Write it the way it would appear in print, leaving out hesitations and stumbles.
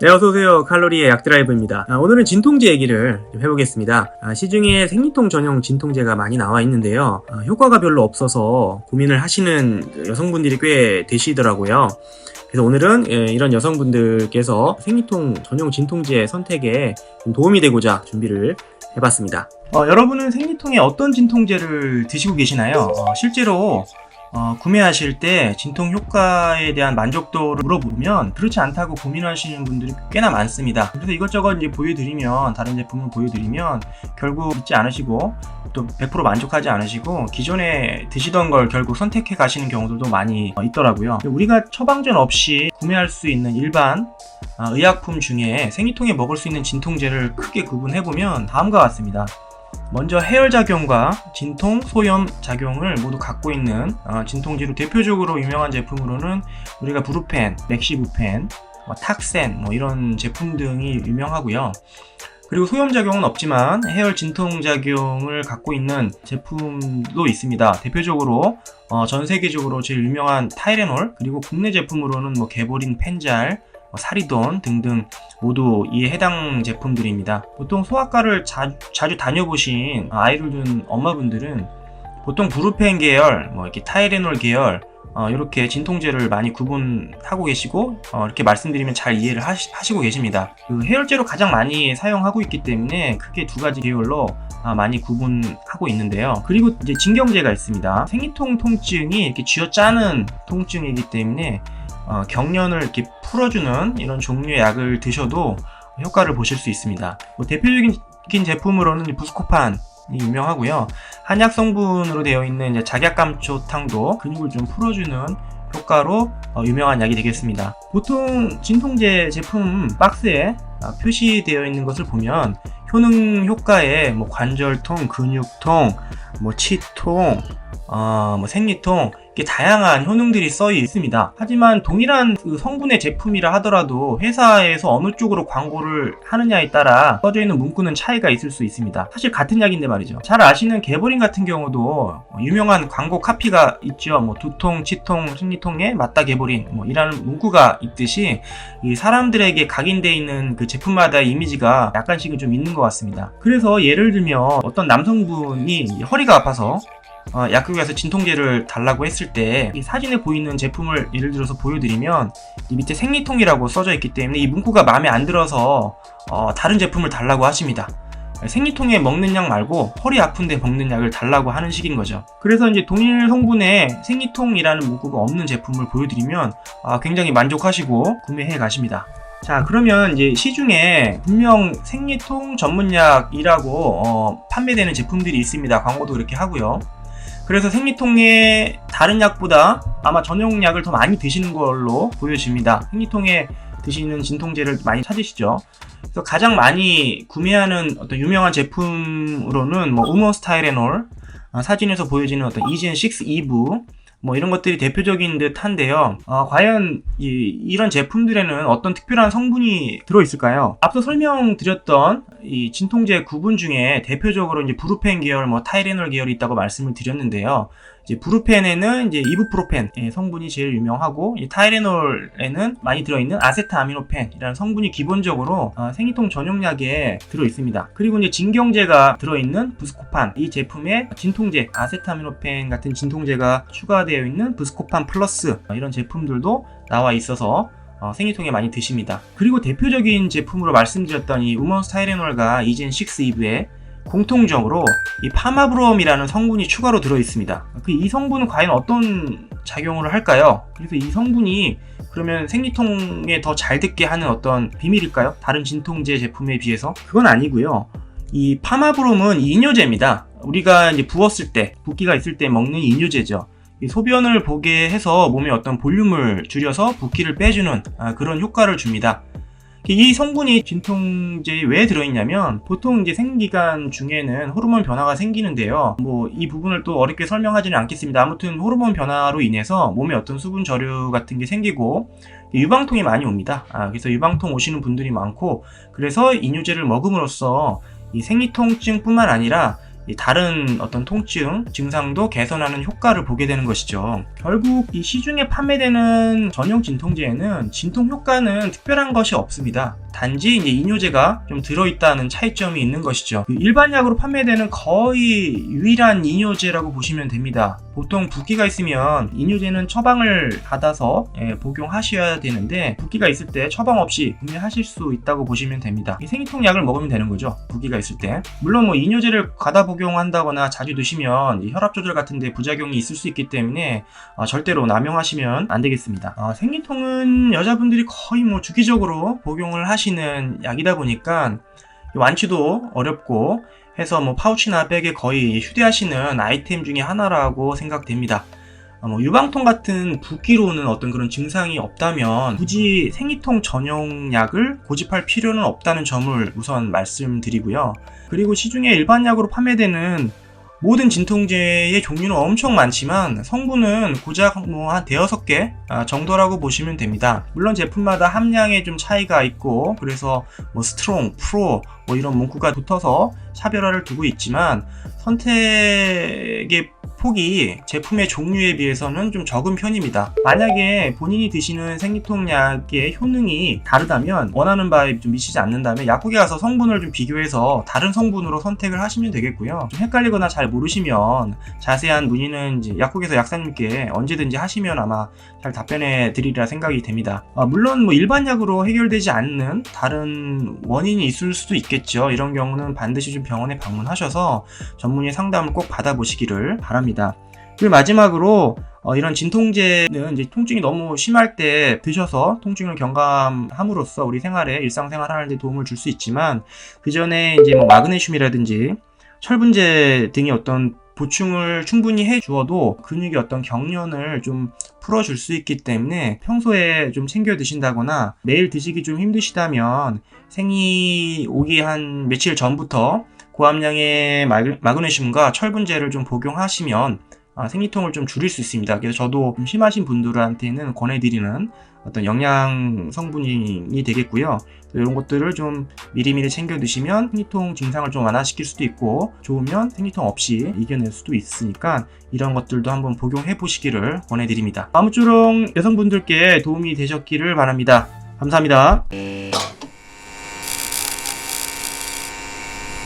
네, 어서오세요. 칼로리의 약드라이브입니다. 오늘은 진통제 얘기를 좀 해보겠습니다. 시중에 생리통 전용 진통제가 많이 나와 있는데요. 효과가 별로 없어서 고민을 하시는 여성분들이 꽤 되시더라고요. 그래서 오늘은 이런 여성분들께서 생리통 전용 진통제 선택에 좀 도움이 되고자 준비를 해봤습니다. 여러분은 생리통에 어떤 진통제를 드시고 계시나요? 실제로 구매하실 때 진통 효과에 대한 만족도를 물어보면 그렇지 않다고 고민하시는 분들이 꽤나 많습니다. 그래서 이것저것 이제 보여드리면, 다른 제품을 보여드리면 결국 믿지 않으시고 또 100% 만족하지 않으시고 기존에 드시던 걸 결국 선택해 가시는 경우들도 많이 있더라고요. 우리가 처방전 없이 구매할 수 있는 일반 의약품 중에 생리통에 먹을 수 있는 진통제를 크게 구분해보면 다음과 같습니다. 먼저 해열작용과 진통, 소염 작용을 모두 갖고 있는 진통제로 대표적으로 유명한 제품으로는 우리가 브루펜, 맥시부펜, 탁센 이런 제품 등이 유명하고요. 그리고 소염작용은 없지만 해열 진통작용을 갖고 있는 제품도 있습니다. 대표적으로 전 세계적으로 제일 유명한 타이레놀, 그리고 국내 제품으로는 개보린 펜잘, 사리돈 등등 모두 이에 해당 제품들입니다. 보통 소아과를 자주 다녀보신 아이를 둔 엄마분들은 보통 브루펜 계열, 이렇게 타이레놀 계열 이렇게 진통제를 많이 구분하고 계시고 이렇게 말씀드리면 잘 이해를 하시고 계십니다. 그 해열제로 가장 많이 사용하고 있기 때문에 크게 두 가지 계열로 많이 구분하고 있는데요. 그리고 이제 진경제가 있습니다. 생리통 통증이 이렇게 쥐어짜는 통증이기 때문에 경련을 이렇게 풀어주는 이런 종류의 약을 드셔도 효과를 보실 수 있습니다. 대표적인 제품으로는 부스코판이 유명하고요. 한약 성분으로 되어 있는 이제 작약감초탕도 근육을 좀 풀어주는 효과로 유명한 약이 되겠습니다. 보통 진통제 제품 박스에 표시되어 있는 것을 보면 효능 효과에 관절통, 근육통, 치통, 생리통 이렇게 다양한 효능들이 써 있습니다. 하지만 동일한 그 성분의 제품이라 하더라도 회사에서 어느 쪽으로 광고를 하느냐에 따라 써져 있는 문구는 차이가 있을 수 있습니다. 사실 같은 약인데 말이죠. 잘 아시는 개보린 같은 경우도 유명한 광고 카피가 있죠. 두통, 치통, 생리통에 맞다 개보린 이라는 문구가 있듯이 이 사람들에게 각인되어 있는 그 제품마다의 이미지가 약간씩은 좀 있는 것 같습니다. 그래서 예를 들면 어떤 남성분이 허리가 아파서 약국에 가서 진통제를 달라고 했을 때 이 사진에 보이는 제품을 예를 들어서 보여드리면 이 밑에 생리통이라고 써져 있기 때문에 이 문구가 마음에 안 들어서 다른 제품을 달라고 하십니다. 생리통에 먹는 약 말고 허리 아픈데 먹는 약을 달라고 하는 식인 거죠. 그래서 이제 동일 성분에 생리통이라는 문구가 없는 제품을 보여드리면 굉장히 만족하시고 구매해 가십니다. 자, 그러면 이제 시중에 분명 생리통 전문약이라고 판매되는 제품들이 있습니다. 광고도 그렇게 하고요. 그래서 생리통에 다른 약보다 아마 전용약을 더 많이 드시는 걸로 보여집니다. 생리통에 드시는 진통제를 많이 찾으시죠. 그래서 가장 많이 구매하는 어떤 유명한 제품으로는 우먼스 타이레놀, 사진에서 보여지는 어떤 이젠6 이브 이런 것들이 대표적인 듯 한데요. 과연 이런 제품들에는 어떤 특별한 성분이 들어있을까요? 앞서 설명드렸던 이 진통제 구분 중에 대표적으로 이제 브루펜 계열, 타이레놀 계열이 있다고 말씀을 드렸는데요. 이제 브루펜에는 이제 이부프로펜 성분이 제일 유명하고, 이 타이레놀에는 많이 들어있는 아세트아미노펜이라는 성분이 기본적으로 생리통 전용약에 들어있습니다. 그리고 이제 진경제가 들어있는 부스코판, 이 제품에 진통제 아세트아미노펜 같은 진통제가 추가되어 있는 부스코판 플러스 이런 제품들도 나와 있어서 생리통에 많이 드십니다. 그리고 대표적인 제품으로 말씀드렸던 이 우먼스 타이레놀과 이젠6 이브에 공통적으로 이 파마브롬이라는 성분이 추가로 들어있습니다. 이 성분은 과연 어떤 작용을 할까요? 그래서 이 성분이 그러면 생리통에 더 잘 듣게 하는 어떤 비밀일까요? 다른 진통제 제품에 비해서? 그건 아니고요. 이 파마브롬은 이뇨제입니다. 우리가 이제 부었을 때, 붓기가 있을 때 먹는 이뇨제죠. 이 소변을 보게 해서 몸에 어떤 볼륨을 줄여서 붓기를 빼주는 그런 효과를 줍니다. 이 성분이 진통제에 왜 들어있냐면, 보통 이제 생리기간 중에는 호르몬 변화가 생기는데요. 이 부분을 또 어렵게 설명하지는 않겠습니다. 아무튼 호르몬 변화로 인해서 몸에 어떤 수분 저류 같은 게 생기고 유방통이 많이 옵니다. 그래서 유방통 오시는 분들이 많고, 그래서 이뇨제를 먹음으로써 이 생리통증뿐만 아니라 이 다른 어떤 통증, 증상도 개선하는 효과를 보게 되는 것이죠. 결국 이 시중에 판매되는 전용 진통제에는 진통 효과는 특별한 것이 없습니다. 단지 이제 이뇨제가 좀 들어있다는 차이점이 있는 것이죠. 일반 약으로 판매되는 거의 유일한 이뇨제라고 보시면 됩니다. 보통 붓기가 있으면 이뇨제는 처방을 받아서 복용하셔야 되는데, 붓기가 있을 때 처방 없이 구매하실 수 있다고 보시면 됩니다. 이 생리통 약을 먹으면 되는 거죠, 붓기가 있을 때. 물론 뭐 이뇨제를 과다 복용한다거나 자주 드시면 혈압 조절 같은 데 부작용이 있을 수 있기 때문에 절대로 남용하시면 안 되겠습니다. 생리통은 여자분들이 거의 뭐 주기적으로 복용을 하시는 약이다 보니까 완치도 어렵고 해서 뭐 파우치나 백에 거의 휴대하시는 아이템 중에 하나라고 생각됩니다. 유방통 같은 붓기로는 어떤 그런 증상이 없다면 굳이 생리통 전용 약을 고집할 필요는 없다는 점을 우선 말씀드리고요. 그리고 시중에 일반 약으로 판매되는 모든 진통제의 종류는 엄청 많지만 성분은 고작 한 대여섯 개 정도라고 보시면 됩니다. 물론 제품마다 함량에 좀 차이가 있고, 그래서 스트롱, 프로 이런 문구가 붙어서 차별화를 두고 있지만 선택의 폭이 제품의 종류에 비해서는 좀 적은 편입니다. 만약에 본인이 드시는 생리통 약의 효능이 다르다면, 원하는 바에 좀 미치지 않는다면 약국에 가서 성분을 좀 비교해서 다른 성분으로 선택을 하시면 되겠고요. 좀 헷갈리거나 잘 모르시면 자세한 문의는 이제 약국에서 약사님께 언제든지 하시면 아마 잘 답변해 드리리라 생각이 됩니다. 물론 일반 약으로 해결되지 않는 다른 원인이 있을 수도 있겠죠. 이런 경우는 반드시 좀 병원에 방문하셔서 전문의 상담을 꼭 받아보시기를 바랍니다. 그리고 마지막으로 이런 진통제는 이제 통증이 너무 심할 때 드셔서 통증을 경감함으로써 우리 일상생활 하는데 도움을 줄 수 있지만, 그 전에 이제 마그네슘이라든지 철분제 등의 어떤 보충을 충분히 해주어도 근육의 어떤 경련을 좀 풀어줄 수 있기 때문에 평소에 좀 챙겨 드신다거나 매일 드시기 좀 힘드시다면 생리 오기 한 며칠 전부터 고함량의 마그네슘과 철분제를 좀 복용하시면 생리통을 좀 줄일 수 있습니다. 그래서 저도 좀 심하신 분들한테는 권해드리는 어떤 영양 성분이 되겠고요. 이런 것들을 좀 미리미리 챙겨 드시면 생리통 증상을 좀 완화시킬 수도 있고, 좋으면 생리통 없이 이겨낼 수도 있으니까 이런 것들도 한번 복용해 보시기를 권해드립니다. 아무쪼록 여성분들께 도움이 되셨기를 바랍니다. 감사합니다.